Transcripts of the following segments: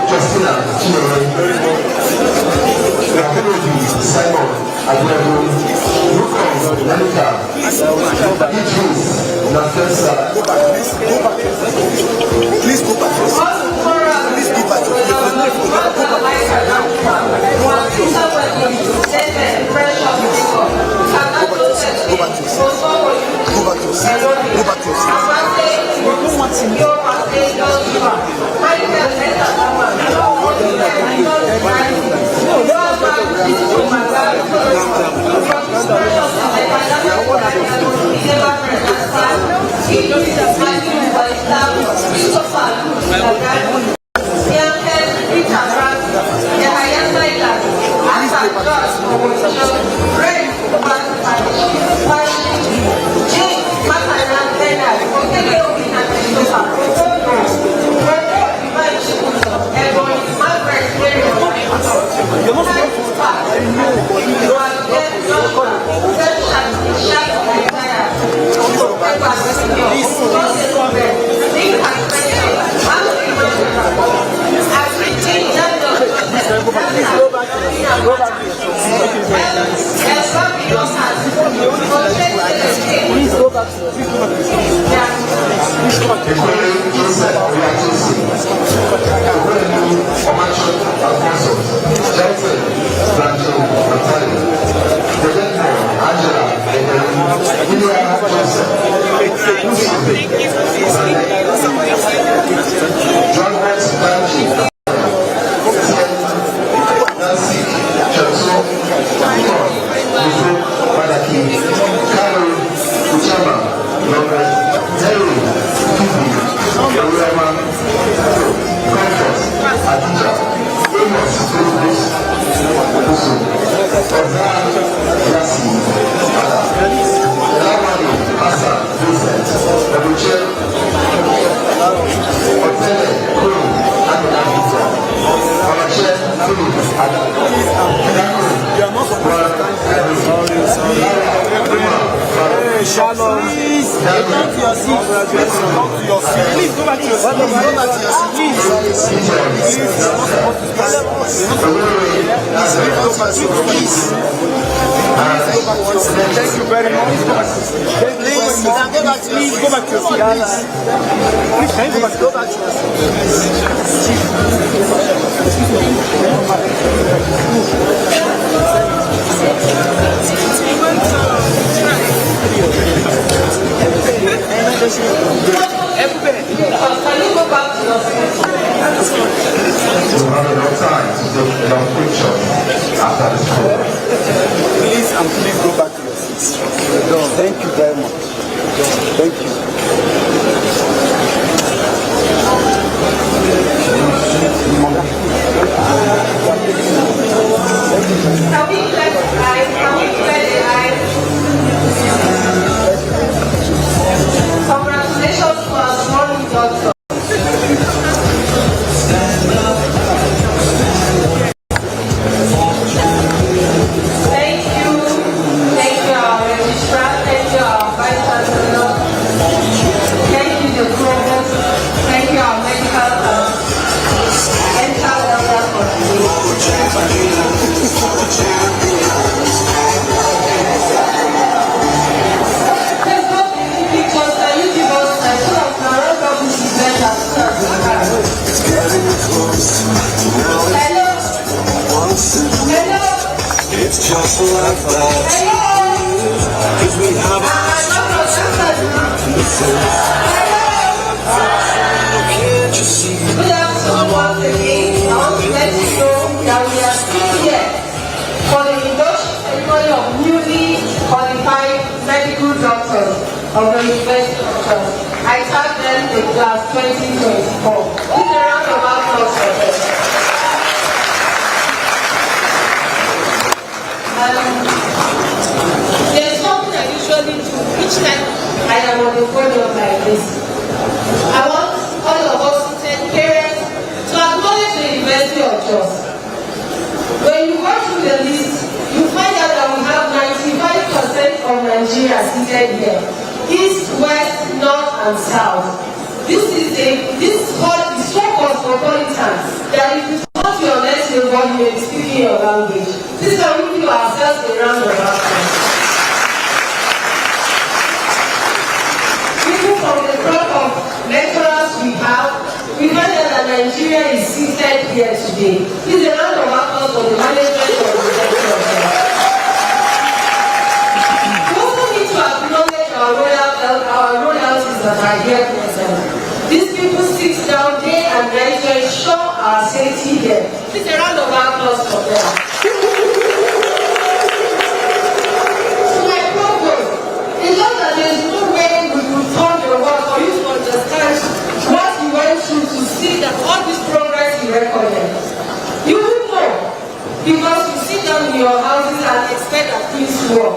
Justina Chinere, Simon Agwebu, Rukon Nanika, Idris Nafesa. Please go back. Please go back. Thank you very much. Please go back to your seat. Please go back to your seat. Please go back to your Everybody, can you go back to your seat? We have enough time to take enough pictures after this program. Please go back to your seats. Thank you very much. Thank you. Can we clear the eyes? Can we clear the eyes? Congratulations to our small doctor. It's just like that. Cause we have can't you see? Good afternoon once again. I want to let you know that we are still here for the induction ceremony of newly qualified medical doctors of the University of Trust. I tag them the class 2024. Please a round of applause for them. There's something I usually do each time I am on the podium like this. I want all of us to take parents to acknowledge the University of Jos. When you go through the list, you find out that we have 95% of Nigeria seated here. East, West, North, and South. This is so cosmopolitan that if here today. Please, a round of applause for the management of the Induction. We also need to acknowledge our royalties that are here present. These people sit down day and night to ensure our safety here. Please, a round of applause for them. To my program, it's just that there is no way we could turn your work for you to understand what you went through to see that all this progress you recorded. You will know because you sit down in your houses and expect that things work.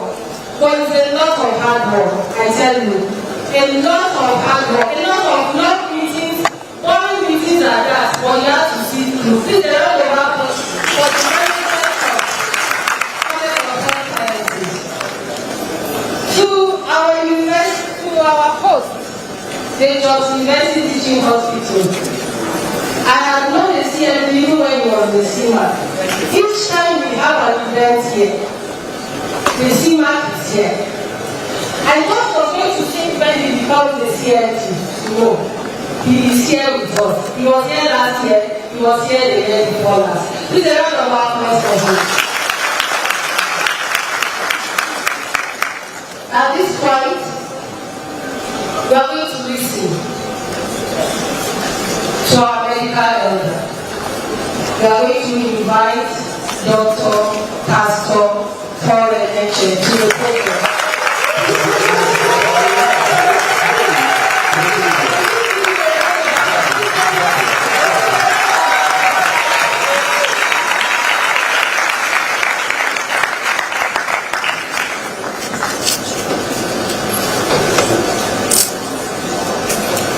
But it's a lot of hard work, I tell you. A lot of hard work, a lot of long meetings, boring meetings like that, but you have to see through. This is a lot of applause for the management of College of Health Sciences. To our host, the Jobs University Teaching Hospital. I have known the CMD even when he was the CMAC. Each time we have an event here, the CMAC is here. I thought he was going to think when he becomes the CMT. No, he is here with us. He was here last year, he was here the year before last. Please, a round of applause for him. At this point, we are going to listen to our medical elder. We are going to invite Dr. Pastor Paul Eneche to the program.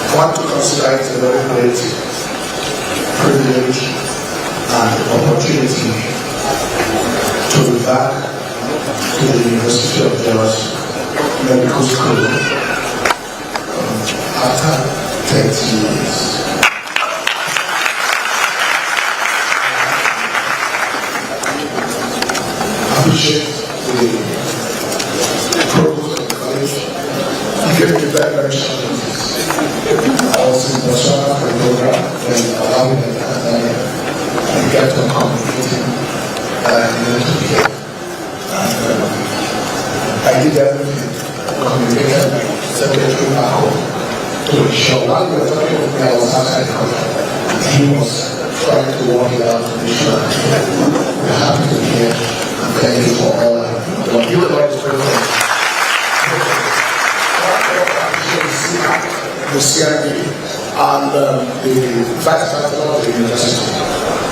I want to consider it a very great privilege and opportunity to be back to the University of Jos Medical School after 30 years. I appreciate the provost of the college. He gave me very, very short notice. I was in Botswana for a program when allowing me Tanzania and kept on communicating that I needed to be here. And I did everything, communicated my secretary back home to ensure while we were talking with me, I was outside the country. He was trying to work it out to be sure we're happy to be here and thank you for all that you've done. You would like to pray for me. The CID and the Vice Chancellor of the University.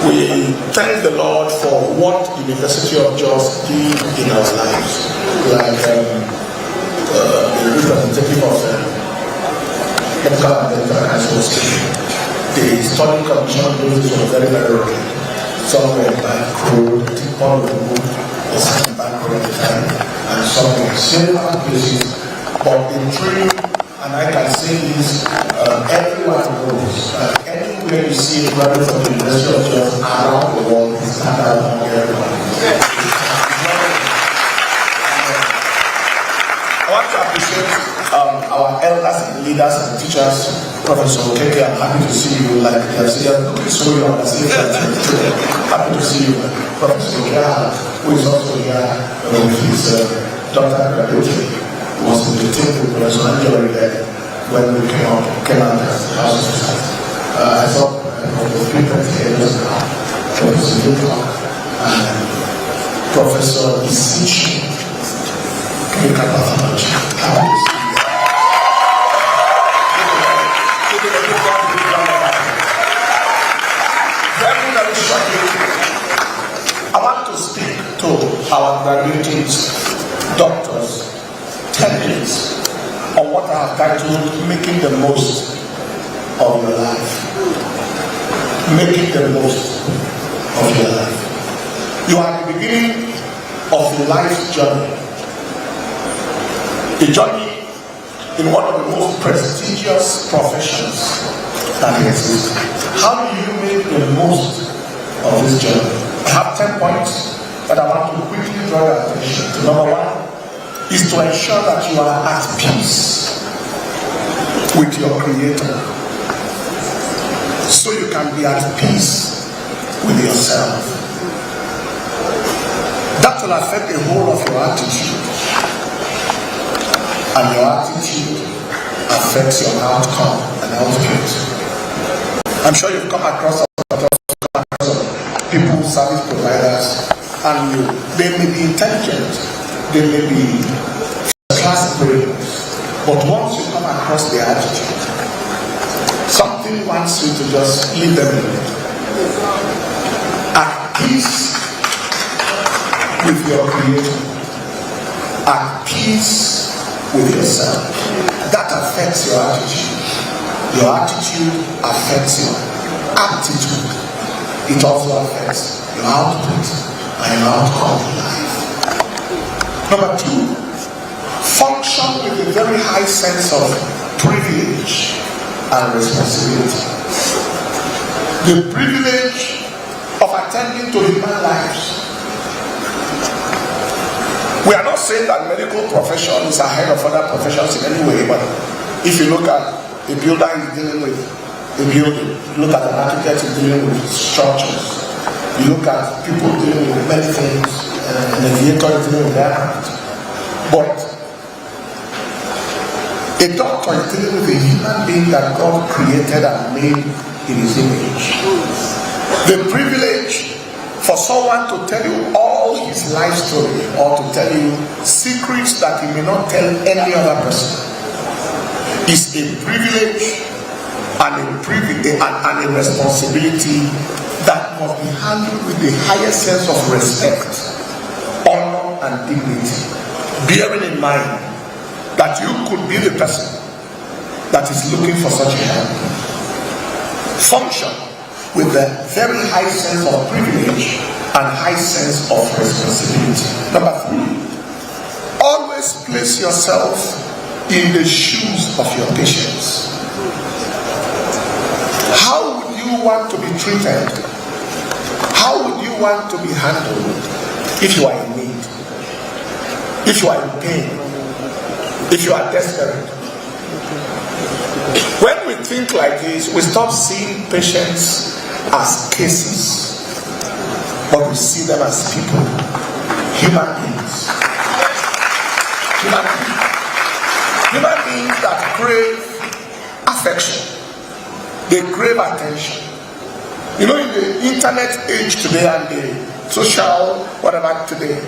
We thank the Lord for what the University of Jos did in our lives. Like the representative of Medical and Dental Association. The study commission was very, very rocky. Some were by crude, people were moved, or some back all the time, and some were similar places. But in training, and I can say this, everyone knows that anywhere you see a graduate from the University of Jos around the world, they stand out among everyone. I want to appreciate our elders and leaders and teachers. Professor Okeke, I'm happy to see you. Like they have said, looking so young, happy to see you. Professor Okeke, who is also here with his doctor graduate. Was in the team with Professor Angela when we came out as house officers. I saw the people here just now, Professor Luke and Professor Isichi, chemical pathology. Very shortly, I want to speak to our graduates, doctors, templates on what I have titled making the most of your life. Making the most of your life. You are at the beginning of a life's journey. A journey in one of the most prestigious professions that exists. How do you make the most of this journey? I have 10 points that I want to quickly draw your attention to. Number one is to ensure that you are at peace with your Creator. So you can be at peace with yourself. That will affect the whole of your attitude. And your attitude affects your outcome and output. I'm sure you've come across people, service providers, and they may be intelligent, they may be class brains, but once you come across their attitude, something wants you to just leave them alone. At peace with your Creator, at peace with yourself. That affects your attitude. Your attitude affects your aptitude. It also affects your output and your outcome in life. Number 2, function with a very high sense of privilege and responsibility. The privilege of attending to human lives. We are not saying that medical profession is ahead of other professions in any way, but if you look at a builder is dealing with a building, you look at an architect is dealing with structures, you look at people dealing with many things, an aviator is dealing with aircraft. But a doctor is dealing with a human being that God created and made in his image. The privilege for someone to tell you all his life story or to tell you secrets that he may not tell any other person is a privilege and a responsibility that must be handled with the highest sense of respect, honor, and dignity, bearing in mind that you could be the person that is looking for such help. Function with a very high sense of privilege and high sense of responsibility. Number 3, always place yourself in the shoes of your patients. How would you want to be treated? How would you want to be handled if you are in need? If you are in pain? If you are desperate? When we think like this, we stop seeing patients as cases, but we see them as people, human beings. Human beings that crave affection. They crave attention. You know, in the internet age today and the social whatever today,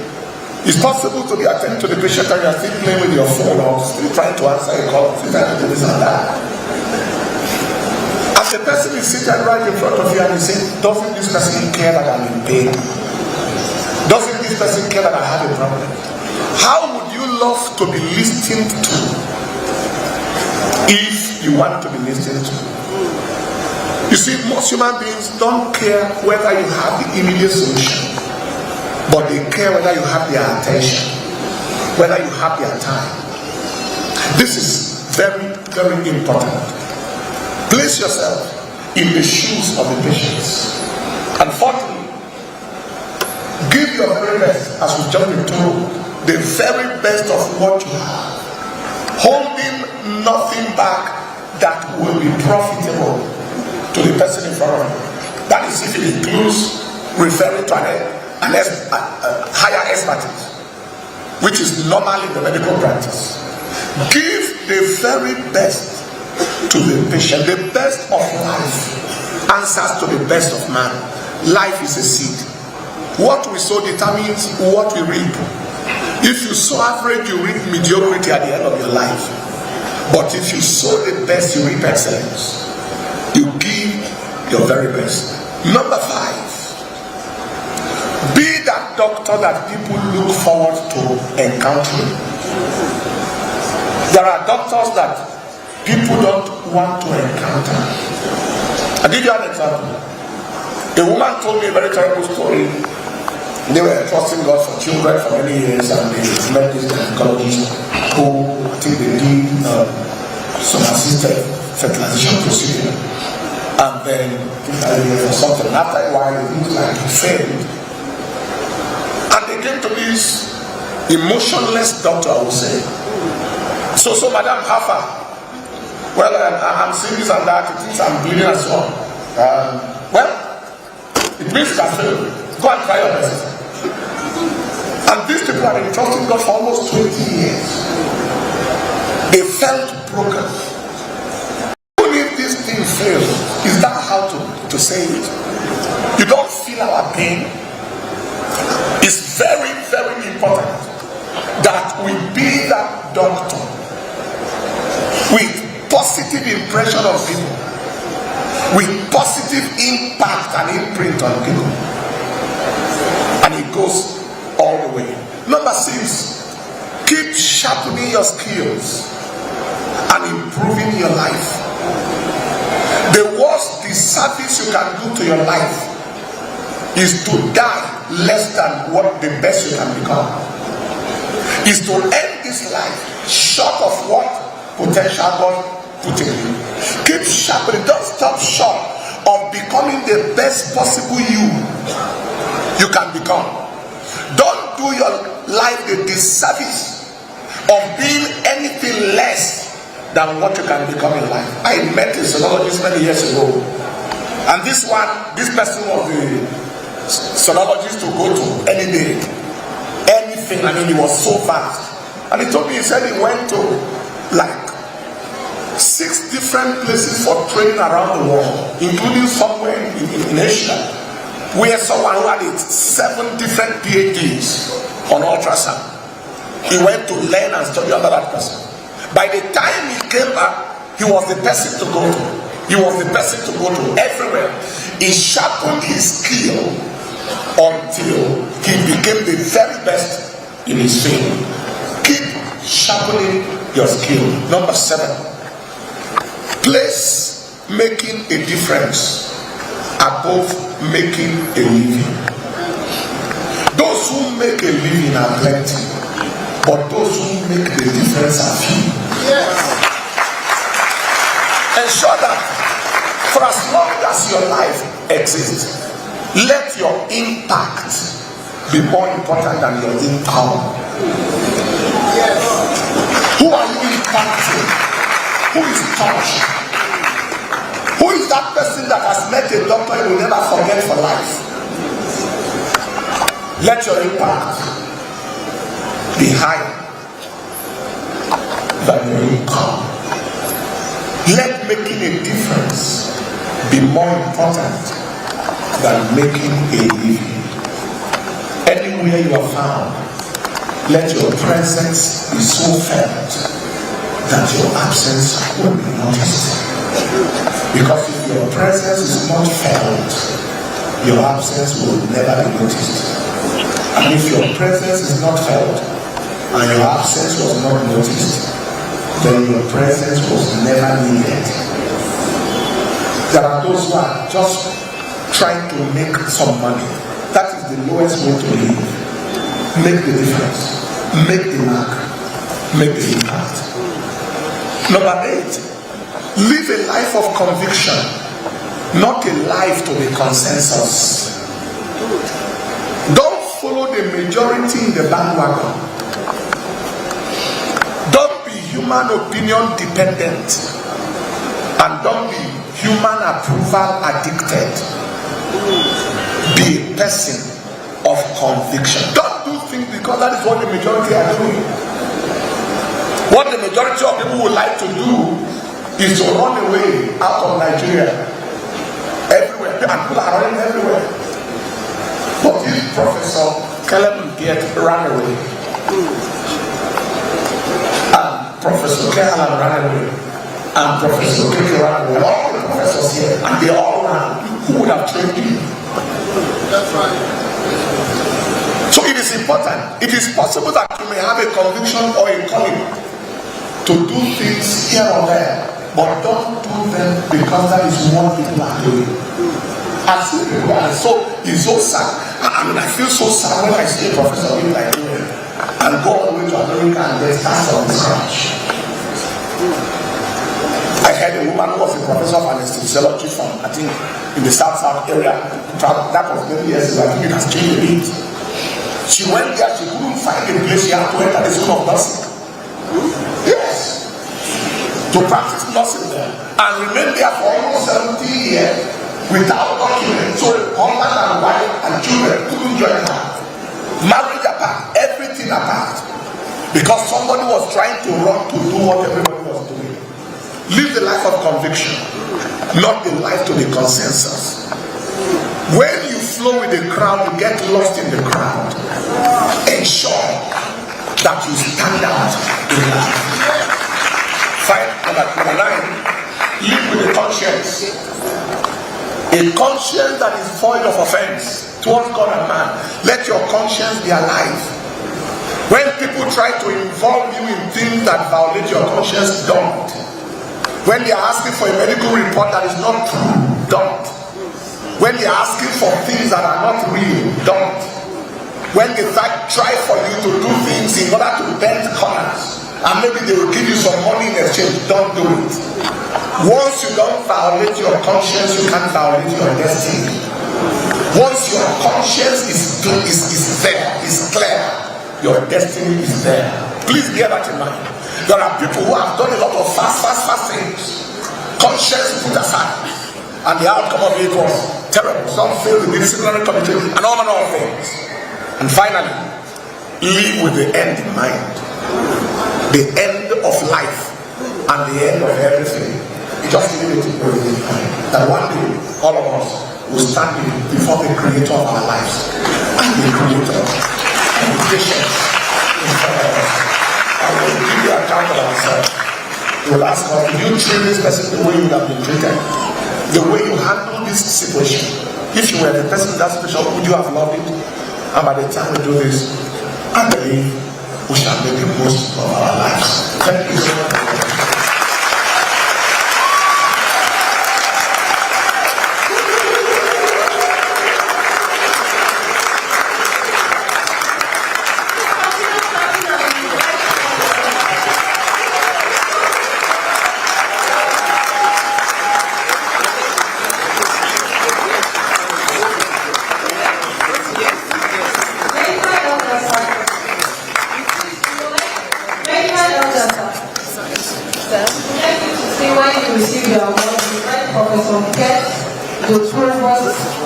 it's possible to be attending to the patient and you're still playing with your phone or still trying to answer a call, still trying to do this and that. As the person is sitting right in front of you and you say, doesn't this person care that I'm in pain? Doesn't this person care that I have a problem? How would you love to be listened to if you want to be listened to? You see, most human beings don't care whether you have the immediate solution, but they care whether you have their attention, whether you have their time. This is very, very important. Place yourself in the shoes of the patients. And fourthly, give your very best, as we've just been told, the very best of what you have, holding nothing back that will be profitable to the person in front of you. That is if it includes referring to a higher expertise, which is normal in the medical practice. Give the very best to the patient. The best of life answers to the best of man. Life is a seed. What we sow determines what we reap. If you sow average, you reap mediocrity at the end of your life. But if you sow the best, you reap excellence. You give your very best. Number 5, be that doctor that people look forward to encountering. There are doctors that people don't want to encounter. I'll give you an example. A woman told me a very terrible story. They were trusting God for children for many years, and they met this gynecologist who, I think they did some assisted fertilization procedure. And then for something, after a while it looked like he failed. And they came to this emotionless doctor, I would say. So Madam, how far? Well, I'm seeing this and that, it thinks I'm bleeding and so on. Well, It means you can fail. Go and try your best. And these people have been trusting God for almost 20 years. They felt broken. Even if this thing fails, is that how to say it? You don't feel our pain. It's very, very important that we be that doctor with positive impression of people, with positive impact and imprint on people. And it goes all the way. Number 6, keep sharpening your skills and improving your life. The worst disservice you can do to your life is to die less than what the best you can become. Is to end this life short of what potential God put in you. Keep sharpening. Don't stop short of becoming the best possible you can become. Don't do your life the disservice of being anything less than what you can become in life. I met a sonologist many years ago, and this person was the sonologist to go to any day, anything. I mean, he was so fast. And he told me, he said he went to like 6 different places for training around the world, including somewhere in Asia, where someone who had 7 different PhDs on ultrasound. He went to learn and study under that person. By the time he came back, he was the person to go to. He was the person to go to everywhere. He sharpened his skill until he became the very best in his field. Keep sharpening your skill. Number 7, place making a difference above making a living. Those who make a living are plenty, but those who make the difference are few. Yes. Ensure that for as long as your life exists, let your impact be more important than your income. Yes. Who are you impacting? Who is touched? Who is that person that has met a doctor you will never forget for life? Let your impact be higher than your income. Let making a difference be more important than making a living. Anywhere you are found, let your presence be so felt that your absence will be noticed. Because if your presence is not felt, your absence will never be noticed. And if your presence is not felt and your absence was not noticed, then your presence was never needed. There are those who are just trying to make some money. That is the lowest way to live. Make the difference. Make the mark. Make the impact. Number 8, live a life of conviction, not a life to the consensus. Don't follow the majority in the bandwagon. Don't be human opinion dependent, and don't be human approval addicted. Be a person of conviction. Don't do things because that is what the majority are doing. What the majority of people would like to do is to run away out of Nigeria. Everywhere. And people are running everywhere. But this Professor Caleb ran away. And Professor Caleb ran away. And Professor Keke ran away. All the professors here. And they all ran. Who would have trained you? That's right. So it is important. It is possible that you may have a conviction or a calling to do things here or there, but don't do them because that is what people are doing. I see people, and so it's so sad. I mean, I feel so sad when I see a professor being like you and go all the way to America and then start from scratch. I heard a woman who was a professor of anesthesiology from, I think, in the South area. That was many years ago. I think it has changed a bit. She went there, she couldn't find a place. She had to enter the school of nursing. Yes. To practice nursing there. And remain there for almost 70 years. without documents. So husband and wife and children couldn't join her. Marriage apart, everything apart. Because somebody was trying to run to do what everybody was doing. Live the life of conviction, not the life to the consensus. When you flow with the crowd, you get lost in the crowd. Ensure that you stand out in life. Number 9, live with a conscience. A conscience that is void of offense towards God and man. Let your conscience be alive. When people try to involve you in things that violate your conscience, don't. When they are asking for a medical report that is not true, don't. When they are asking for things that are not real, don't. When they try for you to do things in order to bend corners, and maybe they will give you some money in exchange, don't do it. Once you don't violate your conscience, you can't violate your destiny. Once your conscience is there, is clear, your destiny is there. Please bear that in mind. There are people who have done a lot of fast things. Conscience put aside. And the outcome of it was terrible. Some failed the disciplinary committee and all manner of things. And finally, live with the end in mind. The end of life and the end of everything. You just leave it in mind. That one day, all of us will stand before the creator of our lives. And the creator and the patient in front of us. I will give you account of ourselves. We will ask God, did you treat this person the way you would have been treated? The way you handle this situation. If you were the person in that situation, would you have loved it? And by the time we do this, I believe we shall make the most of our lives. Thank you so much.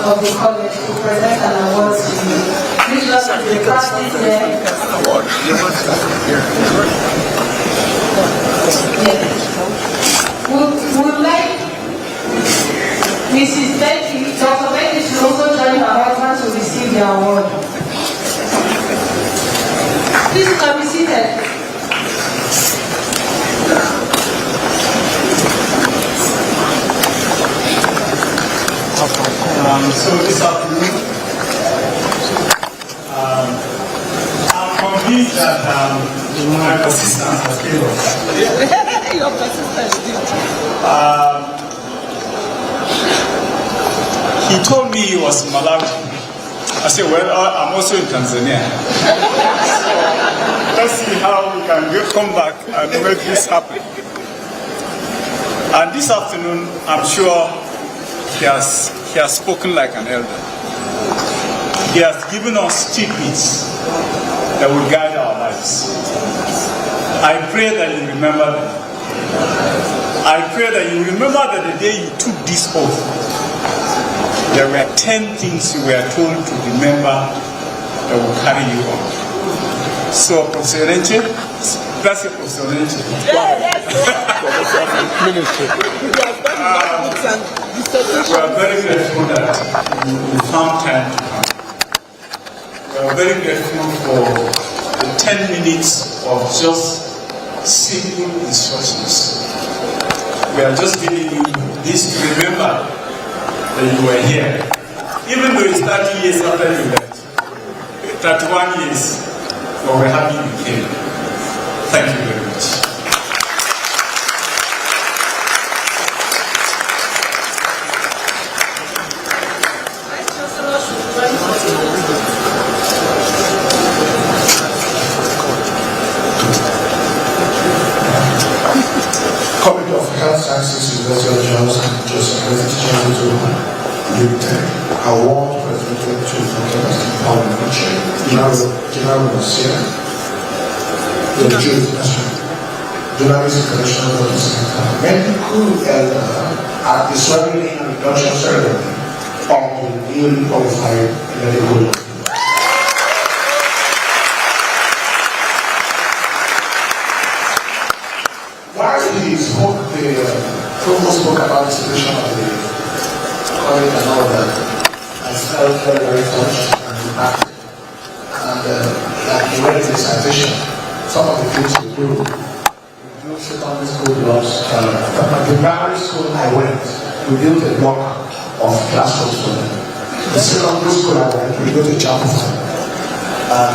Of the college to present an award to you. Please just the practice there. Would like Mrs. Betty, Dr. Betty should also join her husband to receive the award. Please come be seated. So this afternoon, I'm convinced that my persistence has paid off. Your persistence did. He told me he was in Malawi. I said, well, I'm also in Tanzania. So let's see how we can come back and make this happen. And this afternoon, I'm sure he has spoken like an elder. He has given us tidbits that will guide our lives. I pray that you remember them. I pray that you remember that the day you took this oath, there were 10 things you were told to remember that will carry you on. So, Professor Renche, that's it, Professor Renche. We are very grateful that you found time to come. We are very grateful for the 10 minutes of just simple instructions. We are just giving you this to remember that you were here. Even though it's 30 years after you left, 31 years, but we're happy you came. Thank you very much. College of Health Sciences, University of Johnson, Joseph President to Newton, award presented to Dr. Paul Mitchell, General Garcia, the Journalist International Medical Elder at the swearing in induction ceremony of the newly qualified medical doctors. While he spoke, the provost spoke about the situation of the college and all that, I felt very, very touched and impacted. And like the way the citation, some of the things we do secondary school blocks. At the primary school I went, we built a block of classrooms for them. The secondary school I went, we built a chapel for them. And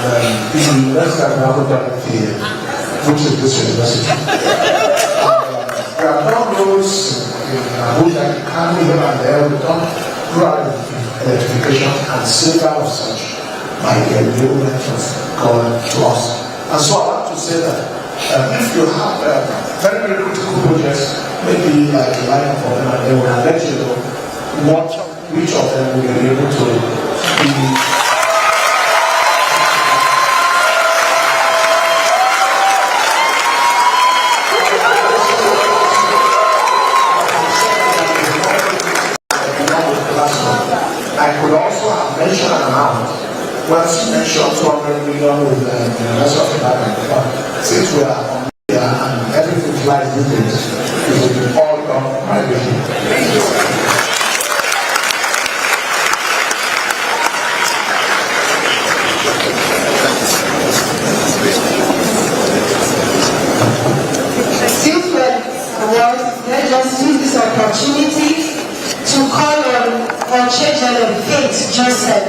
the university I've never done it here, which is this university. There are no roads in Abuja, you can't even and there, we don't rural electrification and several of such by the enablement of God to us. And so I want to say that if you have very, very critical projects, maybe like a line of them, and they will let you know which of them will be able to be. I could also have mentioned an amount. Once you mentioned 200 million with the rest of the government, but since we are on media and everything flies these days, it will be all done privately. Since we're let's just use this opportunity to call on Children of Faith Joseph,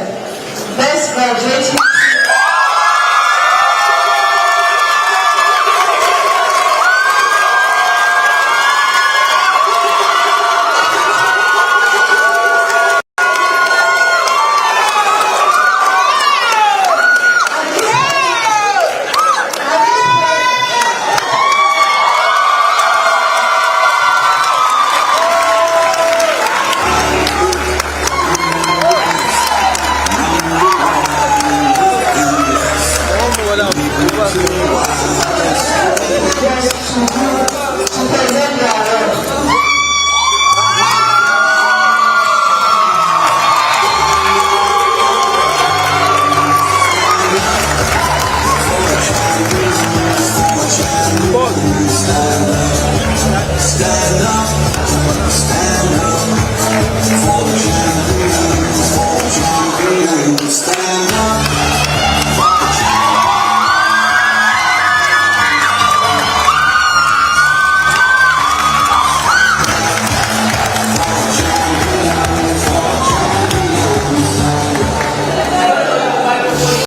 best graduating